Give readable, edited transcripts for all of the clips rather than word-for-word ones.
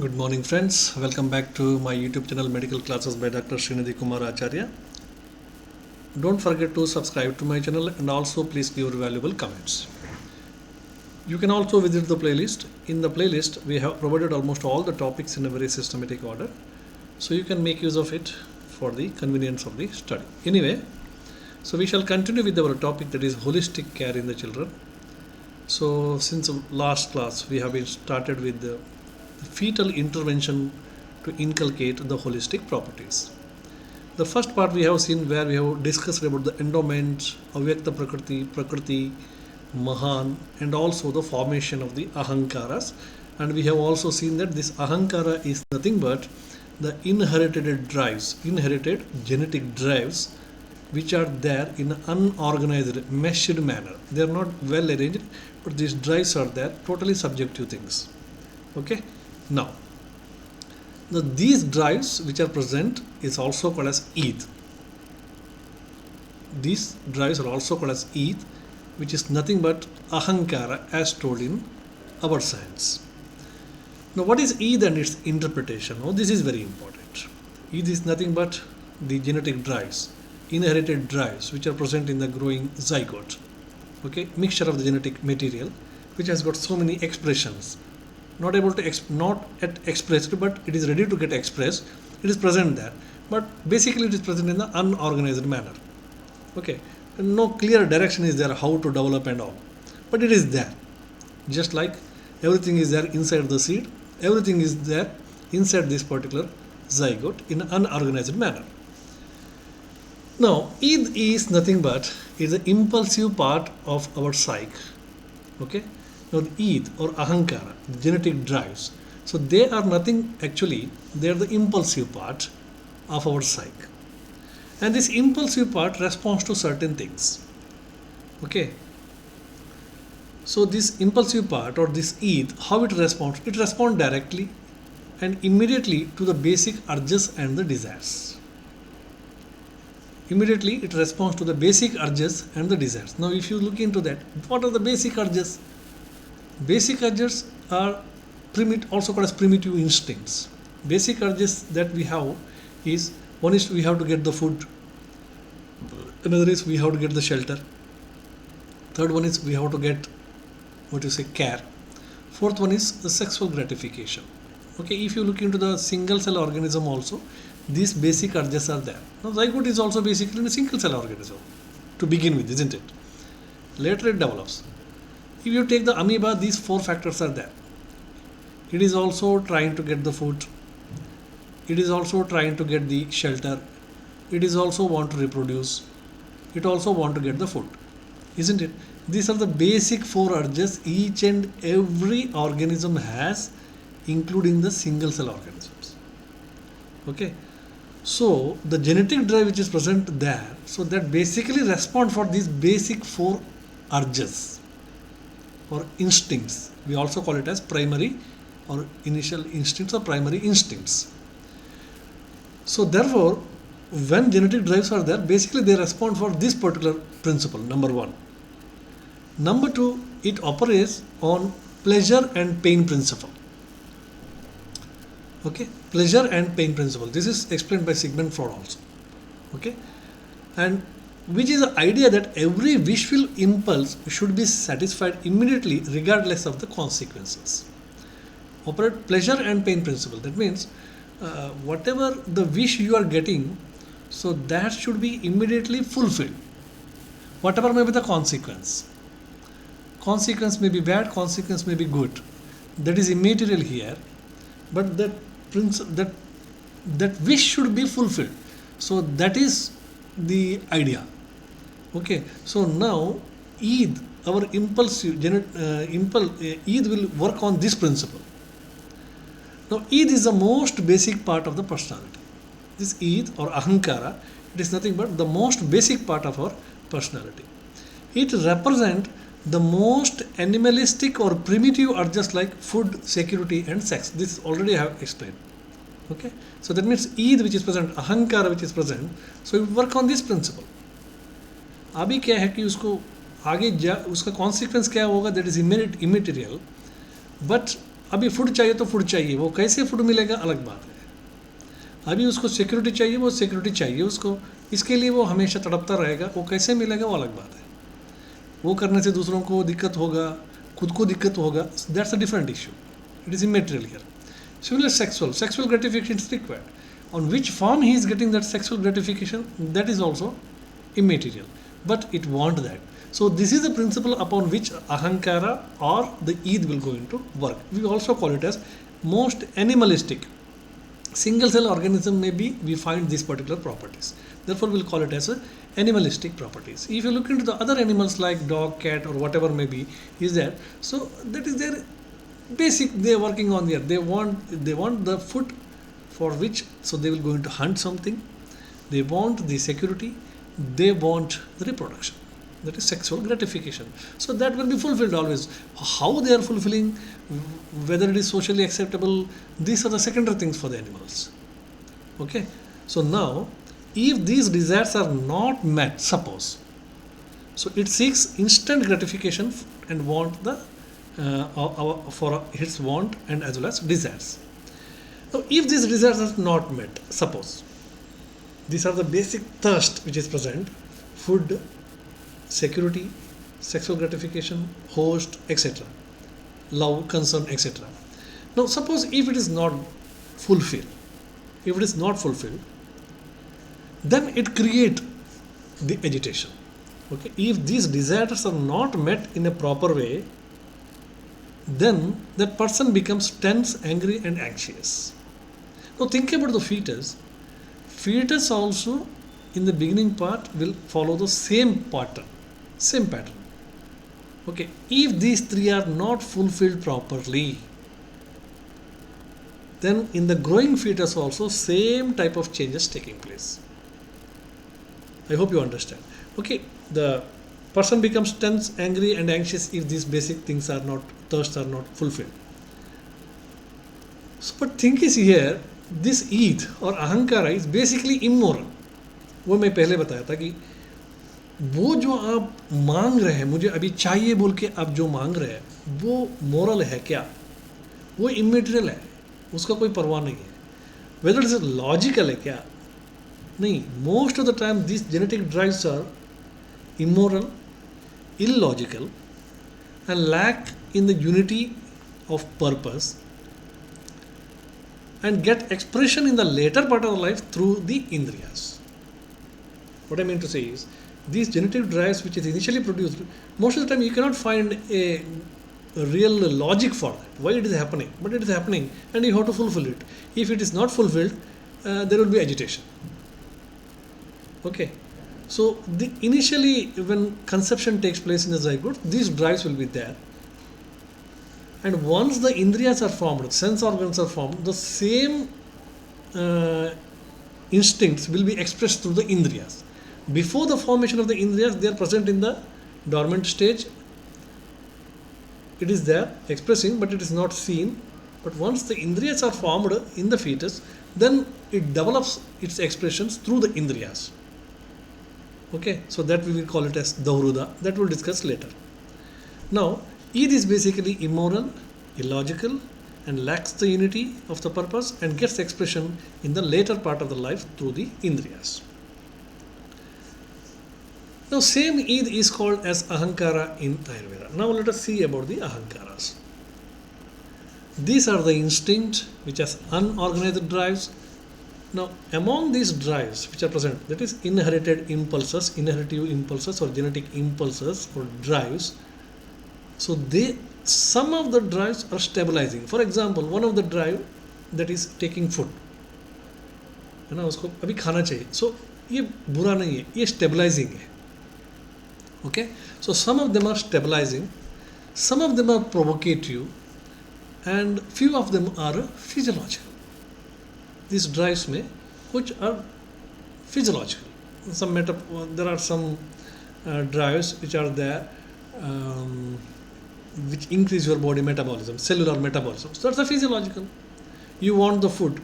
Good morning, friends. Welcome back to my YouTube channel Medical Classes by Dr. Srinidhi Kumar Acharya. Don't forget to subscribe to my channel and also please give your valuable comments. You can also visit the playlist. In the playlist, we have provided almost all the topics in a very systematic order, so you can make use of it for the convenience of the study. Anyway, so we shall continue with our topic, that is holistic care in the children. So since last class, we have been started with the fetal intervention to inculcate the holistic properties. The first part we have seen where we have discussed about the endowment, avyakta prakriti, mahan, and also the formation of the ahankaras. And we have also seen that this ahankara is nothing but the inherited genetic drives which are there in an unorganized, meshed manner. They are not well arranged, but these drives are there, totally subjective things. Okay. Now, these drives which are present is also called as Eid. These drives are also called as Eid, which is nothing but ahankara as told in our science. Now, what is Eid and its interpretation? Oh, this is very important. Eid is nothing but the genetic drives, inherited drives which are present in the growing zygote. Okay, mixture of the genetic material which has got so many expressions. Not able to not at expressed, but it is ready to get expressed. It is present there, but basically it is present in the unorganized manner. Okay, and no clear direction is there how to develop and all, but it is there. Just like everything is there inside the seed, everything is there inside this particular zygote in an unorganized manner. Now, Eid is nothing but is the impulsive part of our psyche. Okay. Now, the Eid or ahankara, the genetic drives, so they are nothing actually, they are the impulsive part of our psyche. And this impulsive part responds to certain things. Okay. So, this impulsive part or this Eid, how it responds? It responds directly and immediately to the basic urges and the desires. Immediately it responds to the basic urges and the desires. Now, if you look into that, what are the basic urges? Basic urges are also called as primitive instincts. Basic urges that we have is, one is we have to get the food, another is we have to get the shelter, third one is we have to get care, fourth one is the sexual gratification. Okay, if you look into the single cell organism also, these basic urges are there. Now, zygote is also basically a single cell organism to begin with, isn't it? Later it develops. If you take the amoeba, these four factors are there. It is also trying to get the food. It is also trying to get the shelter. It is also want to reproduce. It also want to get the food, isn't it? These are the basic four urges each and every organism has, including the single cell organisms. Okay. So the genetic drive which is present there, so that basically respond for these basic four urges or instincts. We also call it as primary or initial instincts or primary instincts. So therefore, when genetic drives are there, basically they respond for this particular principle, number one. Number two, it operates on pleasure and pain principle. Okay, pleasure and pain principle. This is explained by Sigmund Freud also. Okay, and which is the idea that every wishful impulse should be satisfied immediately regardless of the consequences. Operate pleasure and pain principle. That means whatever the wish you are getting, so that should be immediately fulfilled. Whatever may be the consequence. Consequence may be bad, consequence may be good. That is immaterial here, but that wish should be fulfilled. So that is the idea. Okay, so now Eid, our Eid will work on this principle. Now, Eid is the most basic part of the personality. This Eid or ahankara, it is nothing but the most basic part of our personality. It represents the most animalistic or primitive urges like food, security, and sex. This already I have explained. Okay, so that means Eid which is present, ahankara which is present, so we work on this principle. अभी क्या है कि उसको आगे उसका consequence क्या होगा, that is immediate immaterial, but अभी फूड चाहिए तो फूड चाहिए, वो कैसे फूड मिलेगा अलग बात है। अभी उसको सिक्योरिटी चाहिए, वो सिक्योरिटी चाहिए उसको, इसके लिए वो हमेशा तड़पता रहेगा, वो कैसे मिलेगा वो अलग बात है। वो करने से दूसरों को दिक्कत होगा, खुद को दिक्कत होगा, that's a different issue, it is immaterial here. Similar sexual gratification is required. On which form he is getting that sexual gratification, that is also immaterial. But it want that. So this is the principle upon which ahankara or the id will go into work. We also call it as most animalistic. Single cell organism maybe we find these particular properties. Therefore we'll call it as a animalistic properties. If you look into the other animals like dog, cat or whatever may be is there, so that is their basic, they are working on there, they want the food for which, so they will go into hunt something, they want the security, they want the reproduction, that is sexual gratification. So that will be fulfilled always. How they are fulfilling, whether it is socially acceptable, these are the secondary things for the animals. Okay, so now if these desires are not met, suppose, so it seeks instant gratification and want the for its want and as well as desires. Now, if these desires are not met, suppose these are the basic thirst which is present: food, security, sexual gratification, host, etc., love, concern, etc. Now, suppose if it is not fulfilled, then it create the agitation. Okay, if these desires are not met in a proper way, then that person becomes tense, angry, and anxious. Now think about the fetus. Fetus also in the beginning part will follow the same pattern. Okay, if these three are not fulfilled properly, then in the growing fetus also same type of changes taking place. I hope you understand. Okay, the person becomes tense, angry, and anxious if these basic things are not, thirsts are not fulfilled. So, but thing is here, this id or ahankara is basically immoral. वो मैं पहले बताया था कि वो जो आप मांग रहे हैं, मुझे अभी चाहिए बोल के आप जो मांग रहे हैं, वो मोरल है क्या? वो इमेटेरियल है, उसका कोई परवाह नहीं है. वेदर इट इज लॉजिकल है क्या? नहीं. Most of the time this genetic drives are immoral, illogical, and lack in the unity of purpose, and get expression in the later part of the life through the indriyas. What I mean to say is, these genetic drives which is initially produced, most of the time you cannot find a real logic for that, why it is happening, but it is happening and you have to fulfill it. If it is not fulfilled, there will be agitation. Okay. So initially when conception takes place in the zygote, these drives will be there, and once the indriyas are formed, sense organs are formed, the same instincts will be expressed through the indriyas. Before the formation of the indriyas, they are present in the dormant stage. It is there expressing, but it is not seen. But once the indriyas are formed in the fetus, then it develops its expressions through the indriyas. Okay, so that we will call it as Dauruda. That we'll discuss later. Now, id is basically immoral, illogical, and lacks the unity of the purpose and gets expression in the later part of the life through the indriyas. Now, same id is called as ahankara in Ayurveda. Now, let us see about the ahankaras. These are the instincts which has unorganized drives. Now, among these drives which are present, that is inherited impulses, inheritive impulses or genetic impulses or drives, so some of the drives are stabilizing. For example, one of the drive that is taking food, है ना, उसको अभी खाना चाहिए, so ये बुरा नहीं है, ये stabilizing है. Okay, so some of them are stabilizing, some of them are provocative, and few of them are physiological. These drives में कुछ are physiological. There are some drives which are there which increase your body metabolism, cellular metabolism. So that's a physiological. You want the food.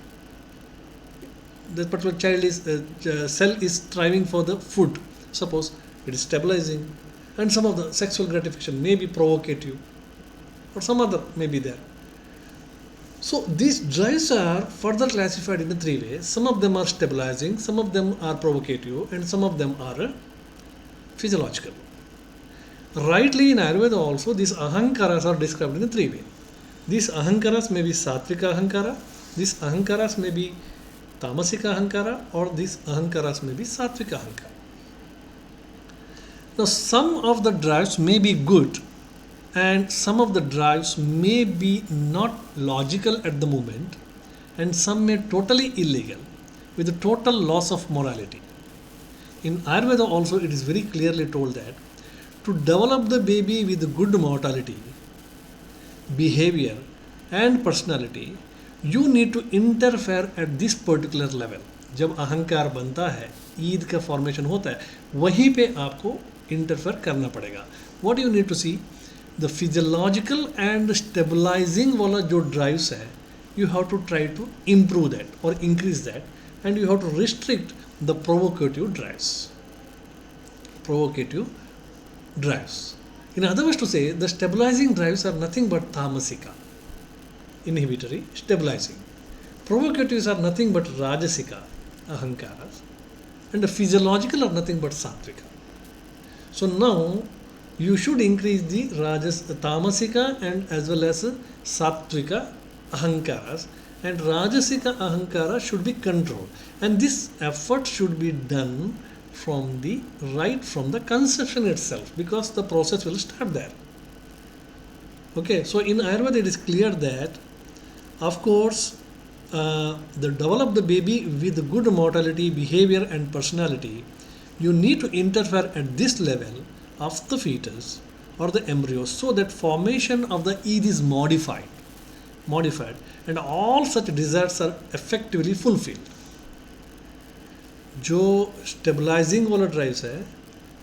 That particular child is cell is striving for the food. Suppose it is stabilizing, and some of the sexual gratification may be provocative, or some other may be there. So these drives are further classified into three ways. Some of them are stabilizing, some of them are provocative, and some of them are physiological. Rightly in Ayurveda also, these ahankaras are described in three ways. These ahankaras may be sattvika ahankara, these ahankaras may be tamasika ahankara, or these ahankaras may be sattvika ahankara. Now some of the drives may be good and some of the drives may be not logical at the moment, and some may totally illegal with a total loss of morality. In Ayurveda also it is very clearly told that to develop the baby with good mortality, behavior and personality, you need to interfere at this particular level. जब अहंकार बनता है, ईद का formation होता है, वहीं पे आपको इंटरफेयर करना पड़ेगा. What you need to see, the physiological and stabilizing वाला जो drives है, you have to try to improve that or increase that, and you have to restrict the provocative drives. In other words to say, the stabilizing drives are nothing but tamasika, inhibitory, stabilizing. Provocatives are nothing but rajasika, ahankaras, and the physiological are nothing but sattvika. So now you should increase the tamasika and as well as sattvika ahankaras, and rajasika ahankara should be controlled, and this effort should be done from the conception itself, because the process will start there. Okay, so in Ayurveda it is clear that of course develop the baby with good mortality, behavior and personality, you need to interfere at this level of the fetus or the embryo so that formation of the Eid is modified and all such desires are effectively fulfilled. जो stabilising वाला drives है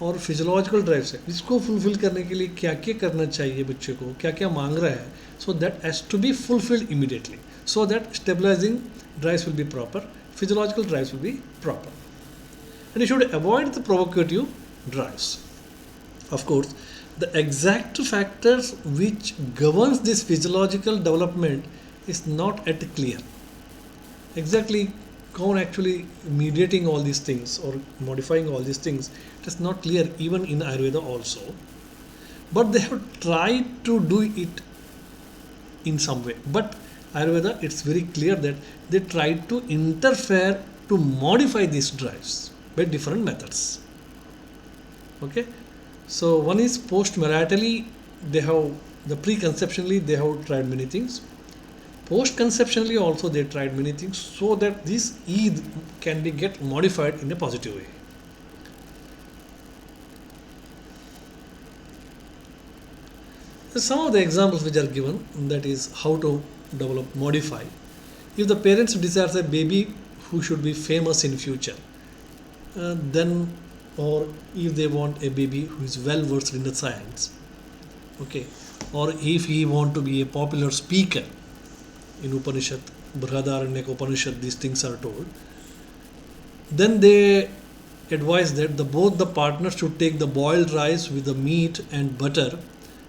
और physiological drives है, इसको fulfil करने के लिए क्या क्या करना चाहिए बच्चे को, क्या क्या मांग रहा है, so that has to be fulfilled immediately, so that stabilising drives will be proper, physiological drives will be proper, and you should avoid the provocative drives. Of course, the exact factors which governs this physiological development is not yet clear. Exactly कौन actually mediating all these things or modifying all these things, it is not clear even in Ayurveda also. But they have tried to do it in some way. But Ayurveda, it's very clear that they tried to interfere to modify these drives by different methods. Okay. So one is post-maritally, they have the preconceptionally they have tried many things. Post-conceptionally also they tried many things so that this Eid can be get modified in a positive way. Some of the examples which are given, that is how to develop, modify. If the parents desires a baby who should be famous in future, then or if they want a baby who is well versed in the science, okay, or if he want to be a popular speaker in Upanishad, Brihadaranyaka Upanishad, these things are told, then they advise that both the partners should take the boiled rice with the meat and butter,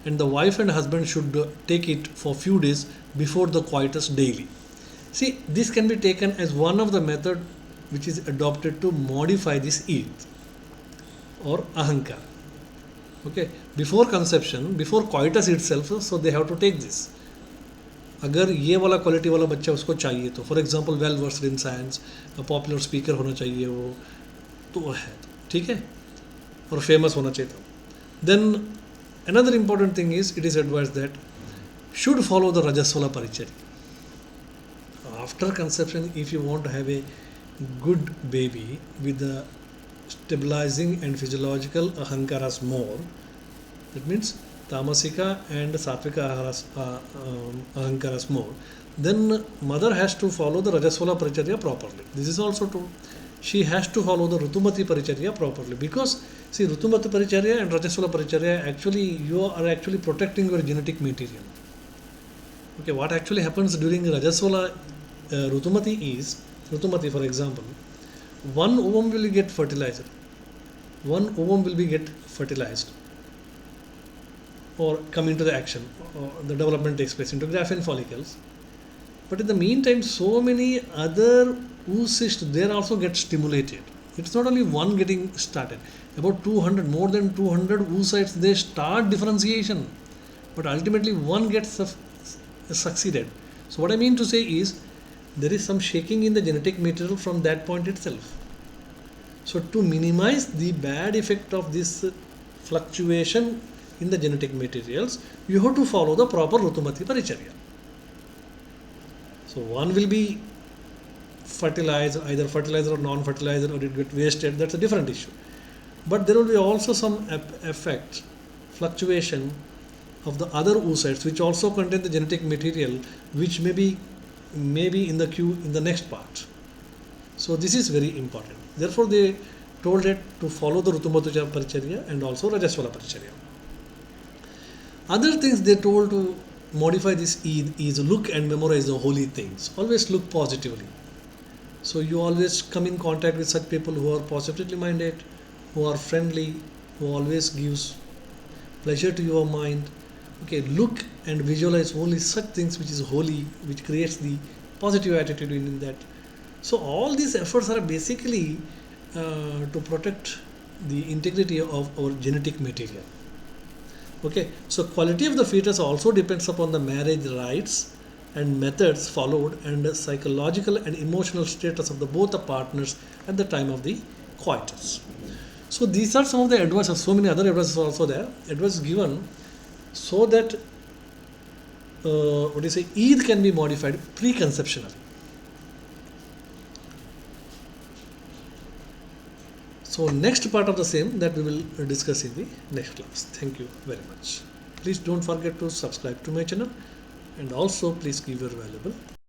and the wife and husband should take it for few days before the coitus daily. See, this can be taken as one of the method which is adopted to modify this Eid or ahankar. Okay, before conception, before coitus itself, so they have to take this. अगर ये वाला quality वाला बच्चा उसको चाहिए तो for example well versed in science, popular speaker होना चाहिए वो, तो है ठीक है, और फेमस होना चाहिए था. Then another important thing is it is advise that should follow the रजस्वला परिचर्या. After conception if you want to have a good baby with the stabilizing and physiological ahankaras more, that means tamasika and sattvika ahankaras more, then mother has to follow the rajaswala paricharya properly. This is also true. She has to follow the rutumati paricharya properly, because see, rutumati paricharya and rajaswala paricharya, actually you are actually protecting your genetic material. Okay, what actually happens during rajaswala rutumati is, rutumati for example, one ovum will get fertilized, or come into the action, or the development takes place into graphene follicles, But in the meantime, so many other oocysts there also get stimulated. It's not only one getting started. About 200, more than 200 oocytes, they start differentiation, but ultimately one gets succeeded. So what I mean to say is there is some shaking in the genetic material from that point itself. So to minimize the bad effect of this fluctuation in the genetic materials, you have to follow the proper Rutumati Paricharya. So one will be fertilizer, either fertilizer or non-fertilizer, or it get wasted. That's a different issue. But there will be also some effect, fluctuation of the other oocytes, which also contain the genetic material, which may be in the queue in the next part. So this is very important. Therefore, they told it to follow the Rutumati Paricharya and also Rajaswala Paricharya. Other things they told to modify this is look and memorize the holy things. Always look positively. So you always come in contact with such people who are positively minded, who are friendly, who always gives pleasure to your mind. Okay, look and visualize only such things which is holy, which creates the positive attitude in that. So all these efforts are basically to protect the integrity of our genetic material. Okay, so quality of the fetus also depends upon the marriage rites and methods followed and the psychological and emotional status of the both the partners at the time of the coitus. So these are some of the advices. So many other advices are also there. Advice given so that Eid can be modified preconceptionally. So next part of the same that we will discuss in the next class. Thank you very much. Please don't forget to subscribe to my channel and also please give your valuable